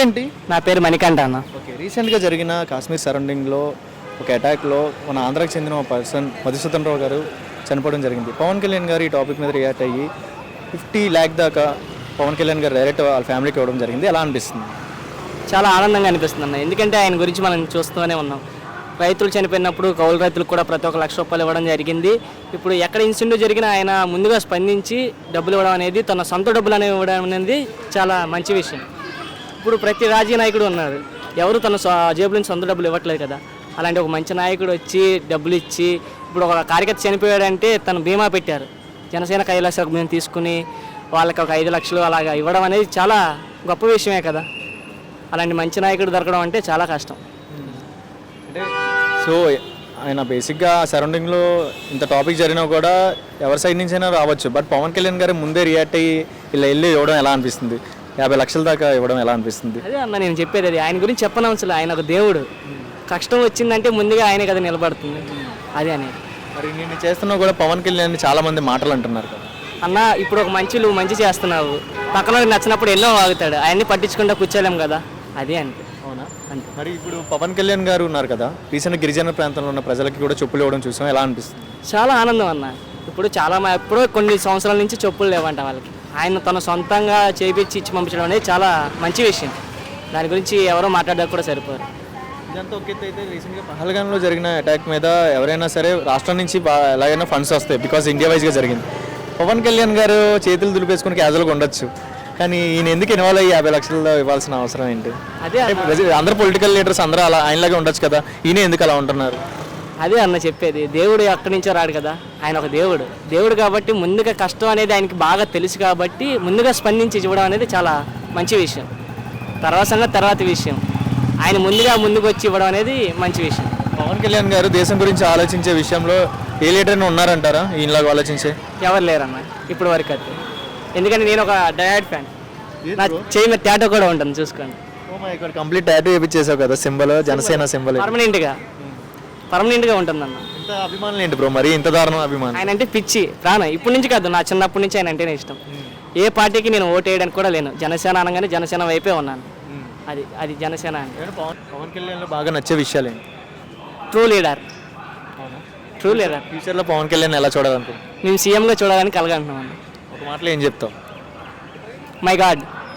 పేరేంటి? నా పేరు మణికంఠ అన్న. ఓకే, రీసెంట్గా జరిగిన కాశ్మీర్ సరౌండింగ్లో ఒక అటాక్లో మన ఆంధ్రాకి చెందిన ఒక పర్సన్ మధుసూదన్ రావు గారు చనిపోవడం జరిగింది. పవన్ కళ్యాణ్ గారు ఈ టాపిక్ మీద రియాక్ట్ అయ్యి 50 lakh దాకా పవన్ కళ్యాణ్ గారు డైరెక్ట్ వాళ్ళ ఫ్యామిలీకి ఇవ్వడం జరిగింది. ఎలా అనిపిస్తుంది? చాలా ఆనందంగా అనిపిస్తుంది అన్న, ఎందుకంటే ఆయన గురించి మనం చూస్తూనే ఉన్నాం. రైతులు చనిపోయినప్పుడు కౌలు రైతులకు కూడా ప్రతి ఒక్క ₹1,00,000 ఇవ్వడం జరిగింది. ఇప్పుడు ఎక్కడ ఇన్సిడెంట్ జరిగినా ఆయన ముందుగా స్పందించి డబ్బులు ఇవ్వడం అనేది, తన సొంత డబ్బులు అనేవి ఇవ్వడం అనేది చాలా మంచి విషయం. ఇప్పుడు ప్రతి రాజకీయ నాయకుడు ఉన్నారు, ఎవరు తన జేబుల నుంచి సొంత డబ్బులు ఇవ్వట్లేదు కదా. అలాంటి ఒక మంచి నాయకుడు వచ్చి డబ్బులు ఇచ్చి, ఇప్పుడు ఒక కార్యకర్త చనిపోయాడంటే తను బీమా పెట్టారు, జనసేన కైలాస మేము తీసుకుని వాళ్ళకి ఒక 5 లక్షలు అలాగా ఇవ్వడం అనేది చాలా గొప్ప విషయమే కదా. అలాంటి మంచి నాయకుడు దొరకడం అంటే చాలా కష్టం. అంటే సో ఆయన బేసిక్గా సరౌండింగ్లో ఇంత టాపిక్ జరిగినా కూడా ఎవరి సైడ్ నుంచి అయినా రావచ్చు, బట్ పవన్ కళ్యాణ్ గారు ముందే రియాక్ట్ అయ్యి ఇలా వెళ్ళి ఇవ్వడం ఎలా అనిపిస్తుంది? 50 లక్షల దాకా ఇవ్వడం ఎలా అనిపిస్తుంది? అదే అన్న నేను చెప్పేది, అది ఆయన గురించి చెప్పనవసరం. ఆయన ఒక దేవుడు, కష్టం వచ్చిందంటే ముందుగా ఆయనే కదా నిలబడుతుంది. అదే అనేది. మరి నేను చేస్తున్నా కూడా పవన్ కళ్యాణ్ చాలా మంది మాటలు అంటున్నారు కదా అన్న. ఇప్పుడు ఒక నువ్వు మంచి చేస్తున్నావు, పక్కన నచ్చినప్పుడు ఎన్నో వాగుతాడు, ఆయన్ని పట్టించుకుంటా కూర్చోలేం కదా. అదే అంతే. అవునా? అంతే. మరి ఇప్పుడు పవన్ కళ్యాణ్ గారు ఉన్నారు కదా, రీసెంట్ గిరిజన ప్రాంతంలో ఉన్న ప్రజలకి కూడా చెప్పులు ఇవ్వడం చూసాం, ఎలా అనిపిస్తుంది? చాలా ఆనందం అన్న. ఇప్పుడు ఎప్పుడో కొన్ని సంవత్సరాల నుంచి చెప్పులు లేవంట వాళ్ళకి, ఆయన తన సొంతంగా చేపించి ఇచ్చి పంపించడం అనేది చాలా మంచి విషయం. దాని గురించి ఎవరో మాట్లాడడానికి కూడా సరిపోరు. ఇదంతా ఒక ఎత్తు అయితే, రీసెంట్గా పహల్గాన్లో జరిగిన అటాక్ మీద ఎవరైనా సరే రాష్ట్రం నుంచి ఎలాగైనా ఫండ్స్ వస్తాయి, బికాస్ ఇండియా వైజ్గా జరిగింది. పవన్ కళ్యాణ్ గారు చేతులు దులిపేసుకుని క్యాజువల్గా ఉండొచ్చు, కానీ ఈయన ఎందుకు ఇన్వాల్వ్ అయ్యి 50 లక్షలు ఇవ్వాల్సిన అవసరం ఏంటి? అదే అందరు పొలిటికల్ లీడర్స్ అందరూ అలా ఆయనలాగే ఉండొచ్చు కదా, ఈయన ఎందుకు అలా ఉంటున్నారు? అదే అన్న చెప్పేది, దేవుడు ఎక్కడి నుంచో రాడు కదా, ఆయన ఒక దేవుడు కాబట్టి ముందుగా కష్టం అనేది ఆయనకి బాగా తెలుసు కాబట్టి ముందుగా స్పందించి ఇవ్వడం అనేది చాలా మంచి విషయం. తర్వాత విషయం, ఆయన ముందుకు వచ్చి ఇవ్వడం అనేది మంచి విషయం. పవన్ కళ్యాణ్ గారు దేశం గురించి ఆలోచించే విషయంలో ఏ లీడర్ని ఉన్నారంటారా ఈయనలాగా ఆలోచించే? ఎవరు లేరన్న ఇప్పుడు వరకు అయితే, ఎందుకంటే నేను ఒక డయాడ్ ఫ్యాన్. నా చేయి మీద టాటో కూడా ఉంటుంది, చూసుకోండి. కంప్లీట్ టాటూ వేయించేసావు కదా, సింబల్, జనసేన సింబల్ పర్మనెంట్గా ఉంటుందన్న. ఇంత అభిమానులు ఏంటి బ్రో, మరి ఇంత దారుణం అభిమానం? ఆయన అంటే పిచ్చి ప్రాణం, ఇప్పటి నుంచి కాదు, నా చిన్నప్పటి నుంచి ఆయన అంటేనే ఇష్టం. ఏ పార్టీకి నేను ఓటు వేయడానికి కూడా లేను, జనసేన అనగానే జనసేన వైపే ఉన్నాను. అది జనసేన అంటే. పవన్ కళ్యాణ్లో బాగా నచ్చే విషయాలు ఏంటి? True leader. ఫ్యూచర్లో పవన్ కళ్యాణ్ ఎలా చూడాలనుకుంటున్నాను? మేము సీఎంగా చూడాలని కలగంటున్నాం. ఒక మాటలో ఏం చెప్తావు? My God.